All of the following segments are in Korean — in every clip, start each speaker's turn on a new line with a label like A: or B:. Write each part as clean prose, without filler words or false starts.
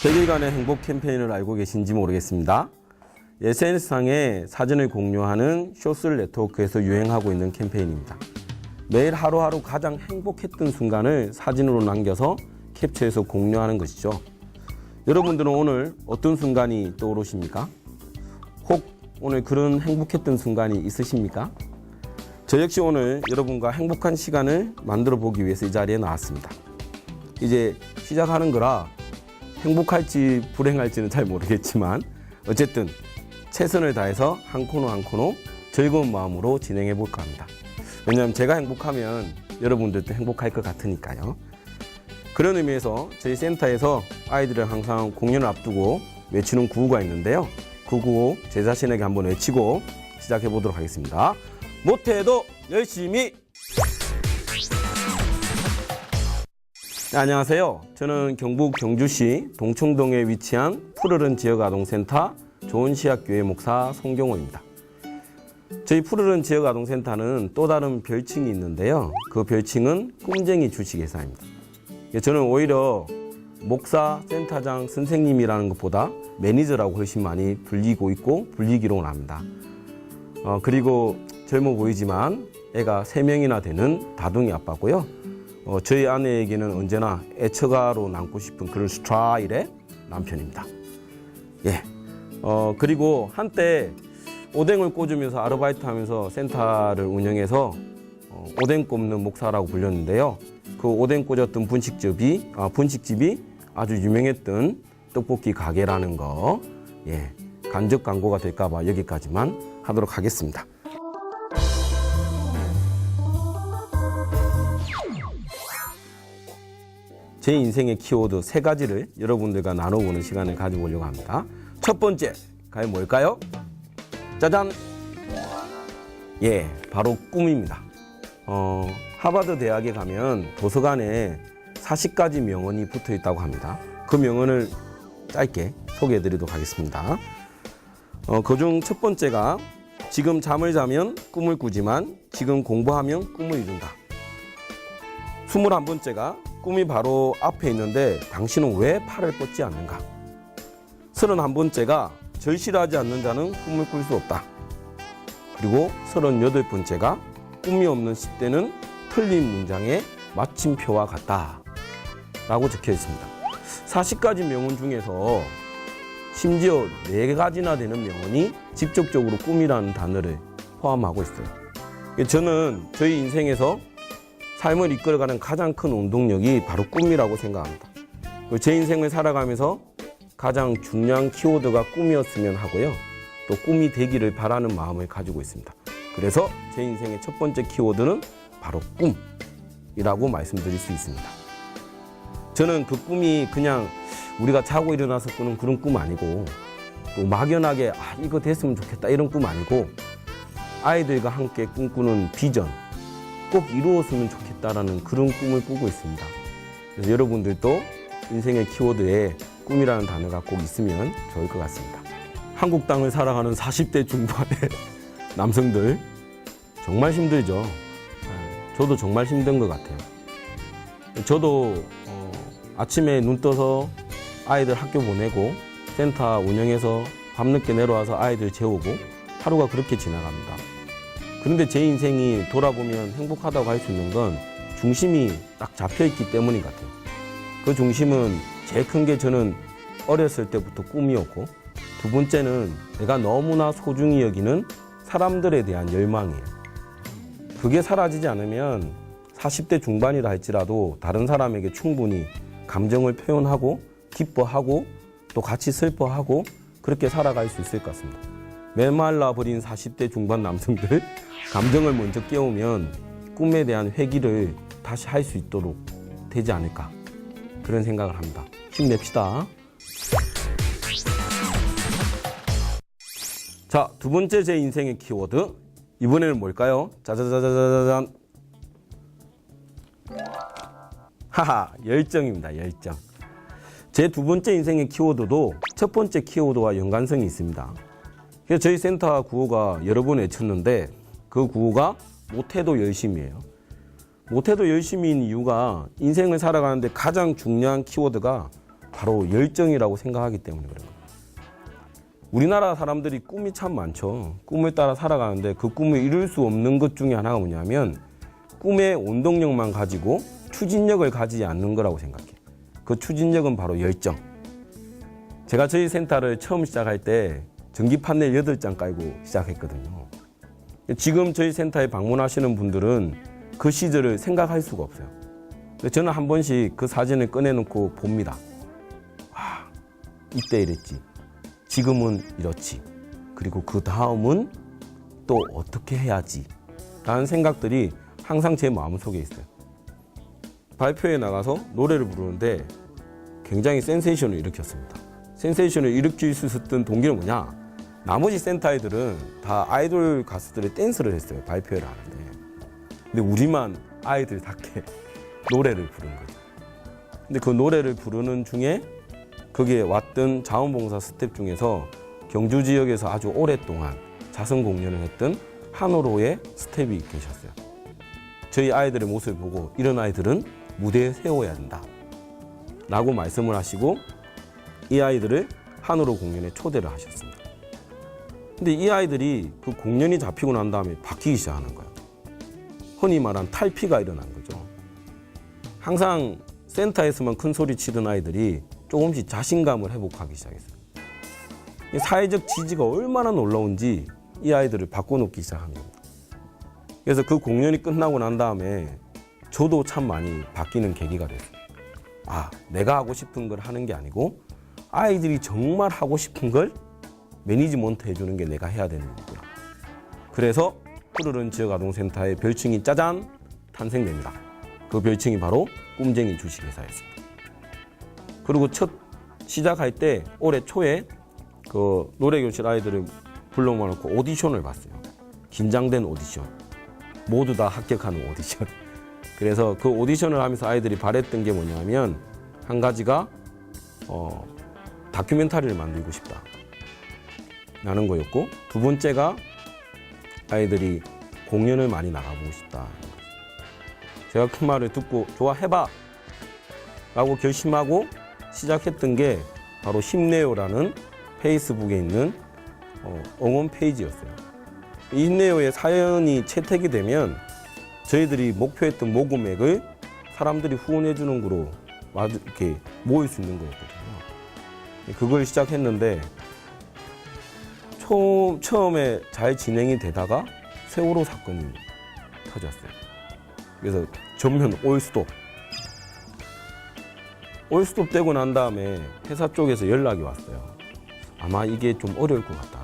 A: 100일간의 행복 캠페인을 알고 계신지 모르겠습니다. SNS상에 사진을 공유하는 소셜 네트워크에서 유행하고 있는 캠페인입니다. 매일 하루하루 가장 행복했던 순간을 사진으로 남겨서 캡처해서 공유하는 것이죠. 여러분들은 오늘 어떤 순간이 떠오르십니까? 혹 오늘 그런 행복했던 순간이 있으십니까? 저 역시 오늘 여러분과 행복한 시간을 만들어 보기 위해서 이 자리에 나왔습니다. 이제 시작하는 거라 행복할지 불행할지는 잘 모르겠지만 어쨌든 최선을 다해서 한 코너 한 코너 즐거운 마음으로 진행해 볼까 합니다. 왜냐하면 제가 행복하면 여러분들도 행복할 것 같으니까요. 그런 의미에서 저희 센터에서 아이들을 항상 공연을 앞두고 외치는 구호가 있는데요. 그 구호 제 자신에게 한번 외치고 시작해 보도록 하겠습니다. 못해도 열심히! 네, 안녕하세요. 저는 경북 경주시 동청동에 위치한 푸르른 지역아동센터 좋은시학교의 목사 송경호입니다. 저희 푸르른 지역아동센터는 또 다른 별칭이 있는데요. 그 별칭은 꿈쟁이 주식회사입니다. 저는 오히려 목사, 센터장, 선생님이라는 것보다 매니저라고 훨씬 많이 불리고 있고 불리기로 합니다. 그리고 젊어 보이지만 애가 3명이나 되는 다둥이 아빠고요. 저희 아내에게는 언제나 애처가로 남고 싶은 그런 스타일의 남편입니다. 예. 그리고 한때 오뎅을 꽂으면서 아르바이트 하면서 센터를 운영해서 오뎅 꼽는 목사라고 불렸는데요. 그 오뎅 꽂았던 분식집이 아주 유명했던 떡볶이 가게라는 거, 예. 간접 광고가 될까봐 여기까지만 하도록 하겠습니다. 제 인생의 키워드 3가지를 여러분들과 나눠보는 시간을 가져보려고 합니다. 첫 번째, 과연 뭘까요? 짜잔! 예, 바로 꿈입니다. 하버드 대학에 가면 도서관에 40가지 명언이 붙어 있다고 합니다. 그 명언을 짧게 소개해 드리도록 하겠습니다. 그중 첫 번째가 지금 잠을 자면 꿈을 꾸지만 지금 공부하면 꿈을 이룬다. 21번째가 꿈이 바로 앞에 있는데 당신은 왜 팔을 뻗지 않는가? 31번째가 절실하지 않는 자는 꿈을 꿀 수 없다. 그리고 38번째가 꿈이 없는 10대는 틀린 문장의 마침표와 같다 라고 적혀 있습니다. 40가지 명언 중에서 심지어 4가지나 되는 명언이 직접적으로 꿈이라는 단어를 포함하고 있어요. 저는 저희 인생에서 삶을 이끌어가는 가장 큰 원동력이 바로 꿈이라고 생각합니다. 제 인생을 살아가면서 가장 중요한 키워드가 꿈이었으면 하고요. 또 꿈이 되기를 바라는 마음을 가지고 있습니다. 그래서 제 인생의 첫 번째 키워드는 바로 꿈이라고 말씀드릴 수 있습니다. 저는 그 꿈이 그냥 우리가 자고 일어나서 꾸는 그런 꿈 아니고 또 막연하게 이거 됐으면 좋겠다 이런 꿈 아니고 아이들과 함께 꿈꾸는 비전, 꼭 이루었으면 좋겠다라는 그런 꿈을 꾸고 있습니다. 그래서 여러분들도 인생의 키워드에 꿈이라는 단어가 꼭 있으면 좋을 것 같습니다. 한국 땅을 살아가는 40대 중반의 남성들 정말 힘들죠. 저도 정말 힘든 것 같아요. 저도 아침에 눈 떠서 아이들 학교 보내고 센터 운영해서 밤늦게 내려와서 아이들 재우고 하루가 그렇게 지나갑니다. 그런데 제 인생이 돌아보면 행복하다고 할 수 있는 건 중심이 딱 잡혀있기 때문인 것 같아요. 그 중심은 제일 큰 게 저는 어렸을 때부터 꿈이었고 두 번째는 내가 너무나 소중히 여기는 사람들에 대한 열망이에요. 그게 사라지지 않으면 40대 중반이라 할지라도 다른 사람에게 충분히 감정을 표현하고 기뻐하고 또 같이 슬퍼하고 그렇게 살아갈 수 있을 것 같습니다. 메말라 버린 40대 중반 남성들 감정을 먼저 깨우면 꿈에 대한 회귀를 다시 할 수 있도록 되지 않을까 그런 생각을 합니다. 힘냅시다. 자, 두 번째 제 인생의 키워드 이번에는 뭘까요? 짜자자자자잔. 하하, 열정입니다. 열정. 제 두 번째 인생의 키워드도 첫 번째 키워드와 연관성이 있습니다. 그래서 저희 센터 구호가 여러 번 외쳤는데 그 구호가 못해도 열심히예요. 못해도 열심히인 이유가 인생을 살아가는데 가장 중요한 키워드가 바로 열정이라고 생각하기 때문에 그런 거예요. 우리나라 사람들이 꿈이 참 많죠. 꿈을 따라 살아가는데 그 꿈을 이룰 수 없는 것 중에 하나가 뭐냐면 꿈의 원동력만 가지고 추진력을 가지지 않는 거라고 생각해요. 그 추진력은 바로 열정. 제가 저희 센터를 처음 시작할 때 전기 판넬 8장 깔고 시작했거든요. 지금 저희 센터에 방문하시는 분들은 그 시절을 생각할 수가 없어요. 근데 저는 한 번씩 그 사진을 꺼내놓고 봅니다. 와, 이때 이랬지. 지금은 이렇지. 그리고 그 다음은 또 어떻게 해야지. 라는 생각들이 항상 제 마음속에 있어요. 발표에 나가서 노래를 부르는데 굉장히 센세이션을 일으켰습니다. 센세이션을 일으킬 수 있었던 동기는 뭐냐? 나머지 센터 아이들은 다 아이돌 가수들의 댄스를 했어요. 발표를 하는데. 근데 우리만 아이들답게 노래를 부른 거죠. 근데 그 노래를 부르는 중에 거기에 왔던 자원봉사 스텝 중에서 경주 지역에서 아주 오랫동안 자선 공연을 했던 한오로의 스텝이 계셨어요. 저희 아이들의 모습을 보고 이런 아이들은 무대에 세워야 된다 라고 말씀을 하시고 이 아이들을 한오로 공연에 초대를 하셨습니다. 근데 이 아이들이 그 공연이 잡히고 난 다음에 바뀌기 시작하는 거예요. 흔히 말한 탈피가 일어난 거죠. 항상 센터에서만 큰 소리 치던 아이들이 조금씩 자신감을 회복하기 시작했어요. 사회적 지지가 얼마나 놀라운지 이 아이들을 바꿔놓기 시작한 겁니다. 그래서 그 공연이 끝나고 난 다음에 저도 참 많이 바뀌는 계기가 됐어요. 아, 내가 하고 싶은 걸 하는 게 아니고 아이들이 정말 하고 싶은 걸 매니지먼트 해주는 게 내가 해야 되는 거구나. 그래서 푸르른 지역아동센터의 별칭이 짜잔 탄생됩니다. 그 별칭이 바로 꿈쟁이 주식회사였습니다. 그리고 첫 시작할 때 올해 초에 그 노래교실 아이들을 불러모아놓고 오디션을 봤어요. 긴장된 오디션. 모두 다 합격하는 오디션. 그래서 그 오디션을 하면서 아이들이 바랬던 게 뭐냐면 한 가지가 다큐멘터리를 만들고 싶다 라는 거였고, 두 번째가 아이들이 공연을 많이 나가보고 싶다. 제가 그 말을 듣고 좋아 해봐 라고 결심하고 시작했던 게 바로 힘내요라는 페이스북에 있는 응원 페이지였어요. 이 힘내요의 사연이 채택이 되면 저희들이 목표했던 모금액을 사람들이 후원해 주는 거로 이렇게 모일 수 있는 거였거든요. 그걸 시작했는데 처음에 잘 진행이 되다가 세월호 사건이 터졌어요. 그래서 전면 올스톱 되고 난 다음에 회사 쪽에서 연락이 왔어요. 아마 이게 좀 어려울 것 같다.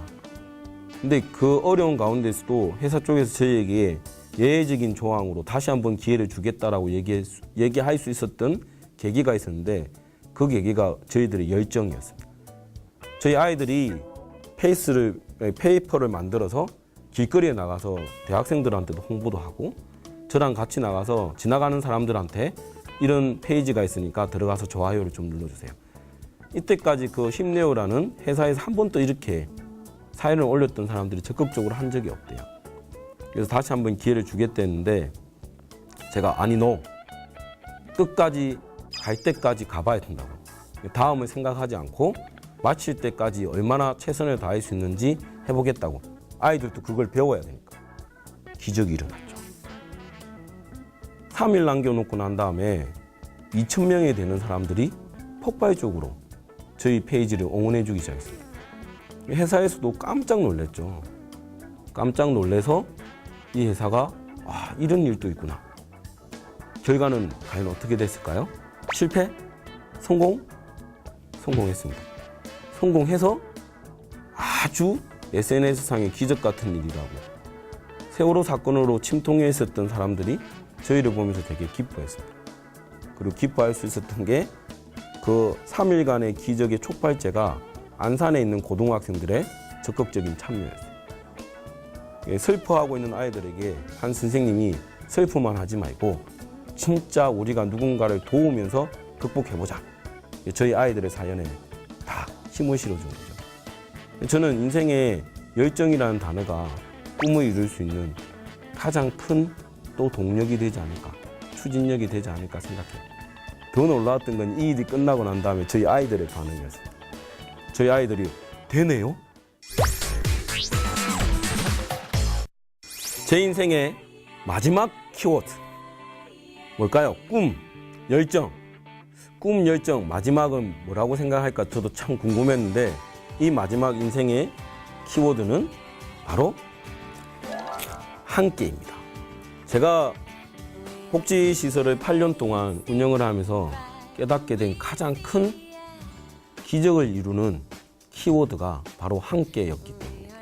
A: 근데 그 어려운 가운데서도 회사 쪽에서 저희에게 예외적인 조항으로 다시 한번 기회를 주겠다라고 얘기할 수 있었던 계기가 있었는데 그 계기가 저희들의 열정이었습니다. 저희 아이들이 페이퍼를 만들어서 길거리에 나가서 대학생들한테도 홍보도 하고 저랑 같이 나가서 지나가는 사람들한테 이런 페이지가 있으니까 들어가서 좋아요를 좀 눌러주세요. 이때까지 그 힘내요라는 회사에서 한 번도 이렇게 사연을 올렸던 사람들이 적극적으로 한 적이 없대요. 그래서 다시 한번 기회를 주겠다는데 제가 아니 너 끝까지 갈 때까지 가봐야 된다고. 다음을 생각하지 않고 마칠 때까지 얼마나 최선을 다할 수 있는지 해보겠다고. 아이들도 그걸 배워야 되니까. 기적이 일어났죠. 3일 남겨놓고 난 다음에 2,000명이 되는 사람들이 폭발적으로 저희 페이지를 응원해주기 시작했습니다. 회사에서도 깜짝 놀랐죠. 깜짝 놀라서 이 회사가 이런 일도 있구나. 결과는 과연 어떻게 됐을까요? 실패? 성공? 성공했습니다. 성공해서 아주 SNS상의 기적 같은 일이라고 세월호 사건으로 침통해 있었던 사람들이 저희를 보면서 되게 기뻐했습니다. 그리고 기뻐할 수 있었던 게 그 3일간의 기적의 촉발제가 안산에 있는 고등학생들의 적극적인 참여였어요. 슬퍼하고 있는 아이들에게 한 선생님이 슬퍼만 하지 말고 진짜 우리가 누군가를 도우면서 극복해보자. 저희 아이들의 사연에 다 힘을 실어준 거죠. 저는 인생에 열정이라는 단어가 꿈을 이룰 수 있는 가장 큰 또 동력이 되지 않을까, 추진력이 되지 않을까 생각해요. 더 놀라웠던 건 이 일이 끝나고 난 다음에 저희 아이들의 반응이었어요. 저희 아이들이 되네요? 제 인생의 마지막 키워드 뭘까요? 꿈, 열정. 꿈, 열정, 마지막은 뭐라고 생각할까 저도 참 궁금했는데 이 마지막 인생의 키워드는 바로 함께입니다. 제가 복지시설을 8년 동안 운영을 하면서 깨닫게 된 가장 큰 기적을 이루는 키워드가 바로 함께였기 때문입니다.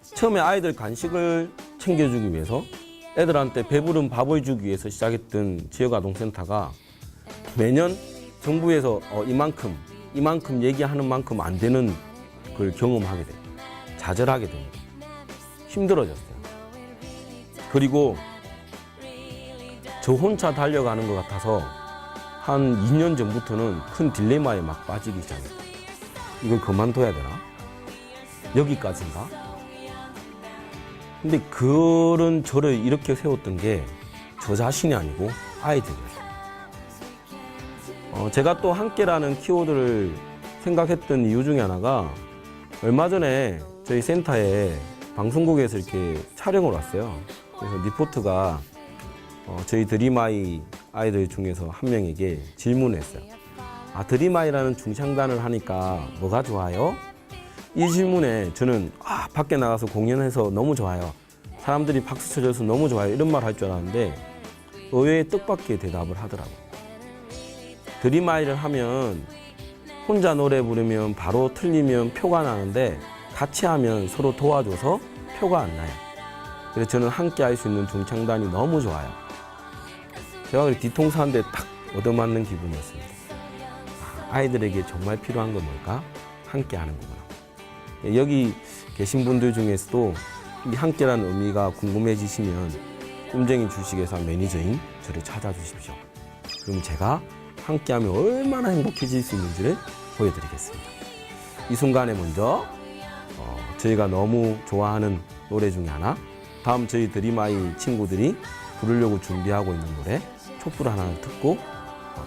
A: 처음에 아이들 간식을 챙겨주기 위해서 애들한테 배부른 밥을 주기 위해서 시작했던 지역아동센터가 매년 정부에서 이만큼 얘기하는 만큼 안 되는 걸 경험하게 돼요. 좌절하게 됩니다. 힘들어졌어요. 그리고 저 혼자 달려가는 것 같아서 한 2년 전부터는 큰 딜레마에 막 빠지기 시작했어요. 이걸 그만둬야 되나? 여기까지인가? 근데 그런 저를 이렇게 세웠던 게 저 자신이 아니고 아이들이었어요. 제가 또 함께라는 키워드를 생각했던 이유 중에 하나가 얼마 전에 저희 센터에 방송국에서 이렇게 촬영을 왔어요. 그래서 리포트가 저희 드림아이 아이들 중에서 한 명에게 질문을 했어요. 드림아이라는 중창단을 하니까 뭐가 좋아요? 이 질문에 저는 밖에 나가서 공연해서 너무 좋아요. 사람들이 박수 쳐줘서 너무 좋아요. 이런 말 할 줄 알았는데 의외의 뜻밖의 대답을 하더라고요. 드림아이를 하면 혼자 노래 부르면 바로 틀리면 표가 나는데 같이 하면 서로 도와줘서 표가 안 나요. 그래서 저는 함께 할 수 있는 중창단이 너무 좋아요. 제가 뒤통수 한 대 딱 얻어맞는 기분이었습니다. 아이들에게 정말 필요한 건 뭘까? 함께 하는 거구나. 여기 계신 분들 중에서도 이 함께라는 의미가 궁금해지시면 꿈쟁이 주식회사 매니저인 저를 찾아주십시오. 그럼 제가 함께하면 얼마나 행복해질 수 있는지를 보여드리겠습니다. 이 순간에 먼저 저희가 너무 좋아하는 노래 중에 하나, 다음 저희 드림아이 친구들이 부르려고 준비하고 있는 노래 촛불 하나를 듣고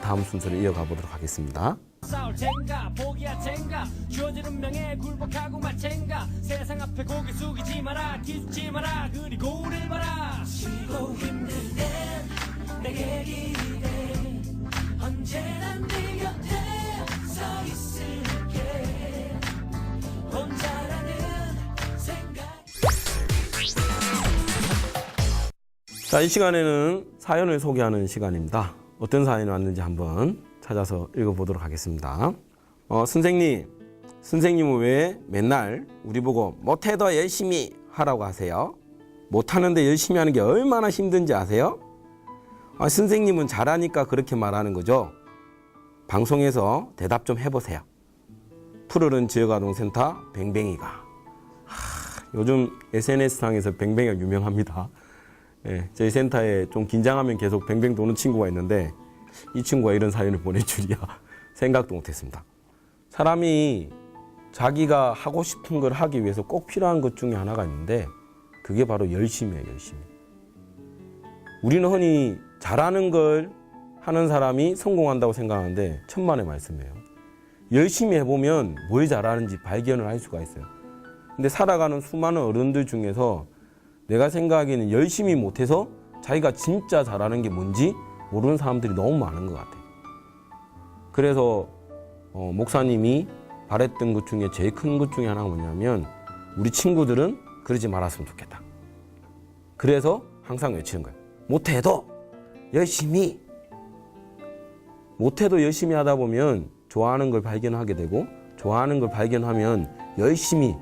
A: 다음 순서를 이어가 보도록 하겠습니다.
B: 싸울 텐가 포기할 텐가 주어지는 명예 굴복하고 말 텐가 세상 앞에 고개 숙이지 마라 기죽지 마라 그리고 우릴 봐라 쉬고 힘들 땐 내게 기대 언제나 네 곁에 서 있을게 혼자라는 생각.
A: 자, 이 시간에는 사연을 소개하는 시간입니다. 어떤 사연이 왔는지 한번 찾아서 읽어보도록 하겠습니다. 선생님은 왜 맨날 우리 보고 못해도 열심히 하라고 하세요? 못하는데 열심히 하는 게 얼마나 힘든지 아세요? 선생님은 잘하니까 그렇게 말하는 거죠. 방송에서 대답 좀 해보세요. 푸르른 지역아동센터 뱅뱅이가. 요즘 SNS상에서 뱅뱅이가 유명합니다. 네, 저희 센터에 좀 긴장하면 계속 뱅뱅 도는 친구가 있는데 이 친구가 이런 사연을 보낼 줄이야 생각도 못했습니다. 사람이 자기가 하고 싶은 걸 하기 위해서 꼭 필요한 것 중에 하나가 있는데 그게 바로 열심이에요. 열심히. 우리는 흔히 잘하는 걸 하는 사람이 성공한다고 생각하는데 천만의 말씀이에요. 열심히 해보면 뭘 잘하는지 발견을 할 수가 있어요. 근데 살아가는 수많은 어른들 중에서 내가 생각하기에는 열심히 못해서 자기가 진짜 잘하는 게 뭔지 모르는 사람들이 너무 많은 것 같아요. 그래서 목사님이 바랬던 것 중에 제일 큰 것 중에 하나가 뭐냐면 우리 친구들은 그러지 말았으면 좋겠다. 그래서 항상 외치는 거예요. 못해도 열심히. 못해도 열심히 하다 보면 좋아하는 걸 발견하게 되고 좋아하는 걸 발견하면 열심히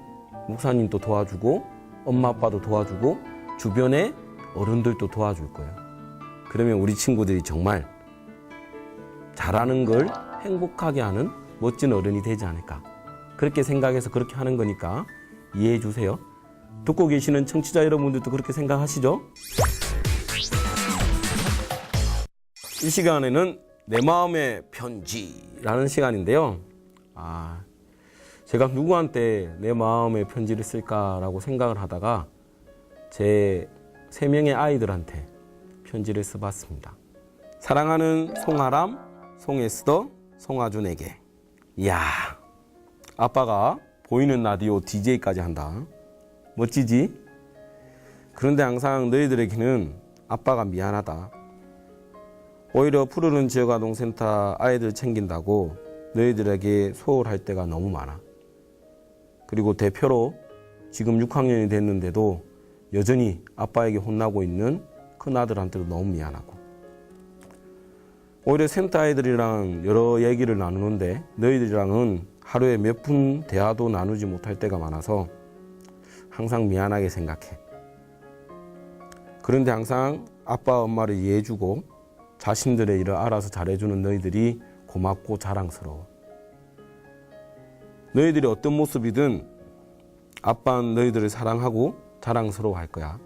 A: 목사님도 도와주고 엄마 아빠도 도와주고 주변에 어른들도 도와줄 거예요. 그러면 우리 친구들이 정말 잘하는 걸 행복하게 하는 멋진 어른이 되지 않을까. 그렇게 생각해서 그렇게 하는 거니까 이해해 주세요. 듣고 계시는 청취자 여러분들도 그렇게 생각하시죠? 이 시간에는 내 마음의 편지라는 시간인데요. 제가 누구한테 내 마음의 편지를 쓸까라고 생각을 하다가 제 3명의 아이들한테 편지를 써봤습니다. 사랑하는 송아람, 송에스더, 송아준에게. 이야, 아빠가 보이는 라디오 DJ까지 한다. 멋지지? 그런데 항상 너희들에게는 아빠가 미안하다. 오히려 푸르른 지역아동센터 아이들 챙긴다고 너희들에게 소홀할 때가 너무 많아. 그리고 대표로 지금 6학년이 됐는데도 여전히 아빠에게 혼나고 있는 큰아들한테도 너무 미안하고. 오히려 센터 아이들이랑 여러 얘기를 나누는데 너희들이랑은 하루에 몇 분 대화도 나누지 못할 때가 많아서 항상 미안하게 생각해. 그런데 항상 아빠 엄마를 이해해주고 자신들의 일을 알아서 잘해주는 너희들이 고맙고 자랑스러워. 너희들이 어떤 모습이든 아빠는 너희들을 사랑하고 자랑스러워할 거야.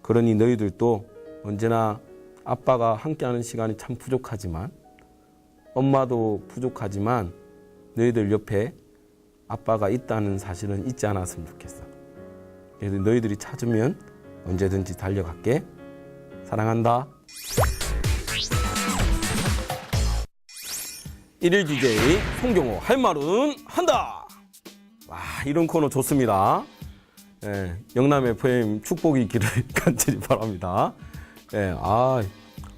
A: 그러니 너희들도 언제나 아빠가 함께하는 시간이 참 부족하지만, 엄마도 부족하지만 너희들 옆에 아빠가 있다는 사실은 잊지 않았으면 좋겠어. 그래서 너희들이 찾으면 언제든지 달려갈게. 사랑한다. 일일 DJ 송경호 할 말은 한다. 와, 이런 코너 좋습니다. 예, 영남 FM 축복의 길을 간절히 바랍니다. 예,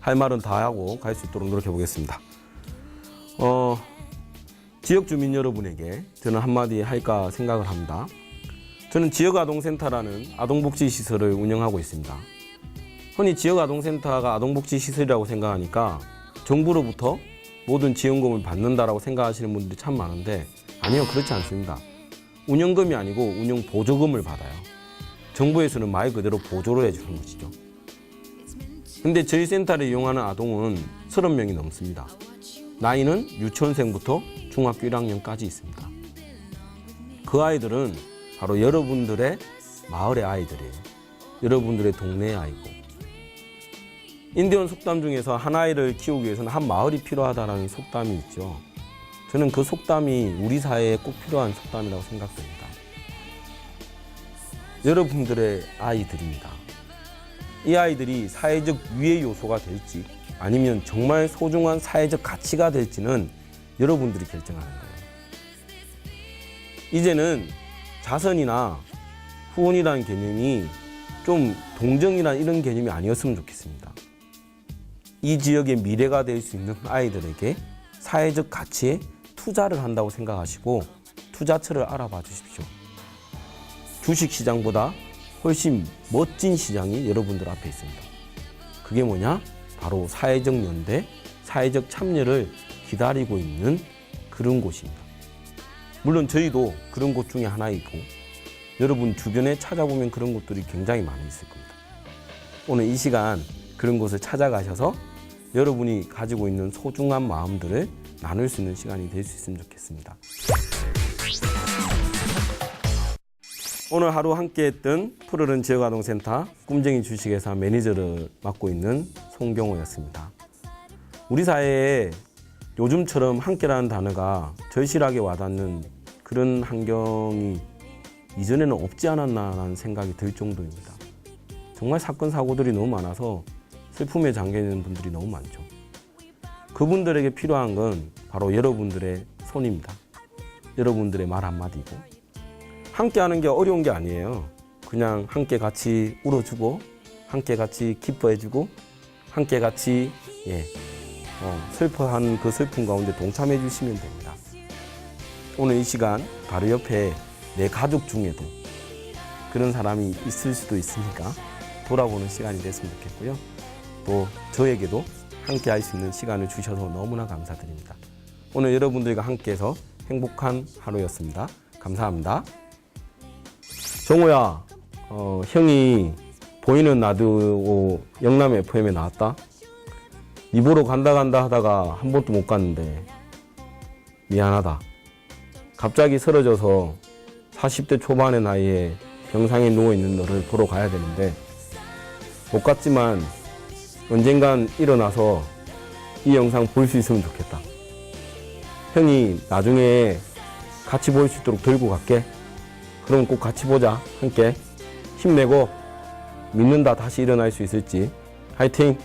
A: 할 말은 다 하고 갈 수 있도록 노력해 보겠습니다. 지역 주민 여러분에게 저는 한마디 할까 생각을 합니다. 저는 지역아동센터라는 아동복지시설을 운영하고 있습니다. 흔히 지역아동센터가 아동복지시설이라고 생각하니까 정부로부터 모든 지원금을 받는다라고 생각하시는 분들이 참 많은데, 아니요, 그렇지 않습니다. 운영금이 아니고 운영 보조금을 받아요. 정부에서는 말 그대로 보조를 해주는 것이죠. 근데 저희 센터를 이용하는 아동은 30명이 넘습니다. 나이는 유치원생부터 중학교 1학년까지 있습니다. 그 아이들은 바로 여러분들의 마을의 아이들이에요. 여러분들의 동네의 아이고. 인디언 속담 중에서 한 아이를 키우기 위해서는 한 마을이 필요하다는 속담이 있죠. 저는 그 속담이 우리 사회에 꼭 필요한 속담이라고 생각됩니다. 여러분들의 아이들입니다. 이 아이들이 사회적 유해 요소가 될지 아니면 정말 소중한 사회적 가치가 될지는 여러분들이 결정하는 거예요. 이제는 자선이나 후원이라는 개념이 좀 동정이나 이런 개념이 아니었으면 좋겠습니다. 이 지역의 미래가 될 수 있는 아이들에게 사회적 가치에 투자를 한다고 생각하시고 투자처를 알아봐 주십시오. 주식시장보다 훨씬 멋진 시장이 여러분들 앞에 있습니다. 그게 뭐냐? 바로 사회적 연대, 사회적 참여를 기다리고 있는 그런 곳입니다. 물론 저희도 그런 곳 중에 하나이고 여러분 주변에 찾아보면 그런 곳들이 굉장히 많이 있을 겁니다. 오늘 이 시간 그런 곳을 찾아가셔서 여러분이 가지고 있는 소중한 마음들을 나눌 수 있는 시간이 될 수 있으면 좋겠습니다. 오늘 하루 함께했던 푸르른 지역아동센터 꿈쟁이 주식회사 매니저를 맡고 있는 송경호였습니다. 우리 사회에 요즘처럼 함께라는 단어가 절실하게 와닿는 그런 환경이 이전에는 없지 않았나라는 생각이 들 정도입니다. 정말 사건 사고들이 너무 많아서 슬픔에 잠겨있는 분들이 너무 많죠. 그분들에게 필요한 건 바로 여러분들의 손입니다. 여러분들의 말 한마디고. 함께 하는 게 어려운 게 아니에요. 그냥 함께 같이 울어주고 함께 같이 기뻐해주고 함께 같이 슬퍼하는 그 슬픔 가운데 동참해 주시면 됩니다. 오늘 이 시간 바로 옆에 내 가족 중에도 그런 사람이 있을 수도 있으니까 돌아보는 시간이 됐으면 좋겠고요. 또 저에게도 함께 할 수 있는 시간을 주셔서 너무나 감사드립니다. 오늘 여러분들과 함께해서 행복한 하루였습니다. 감사합니다. 정호야, 형이 보이는 라디오 영남 FM에 나왔다. 니 보러 간다 하다가 한 번도 못 갔는데 미안하다. 갑자기 쓰러져서 40대 초반의 나이에 병상에 누워있는 너를 보러 가야 되는데 못 갔지만 언젠간 일어나서 이 영상 볼 수 있으면 좋겠다. 형이 나중에 같이 볼 수 있도록 들고 갈게. 그럼 꼭 같이 보자. 함께 힘내고 믿는다 다시 일어날 수 있을지. 화이팅!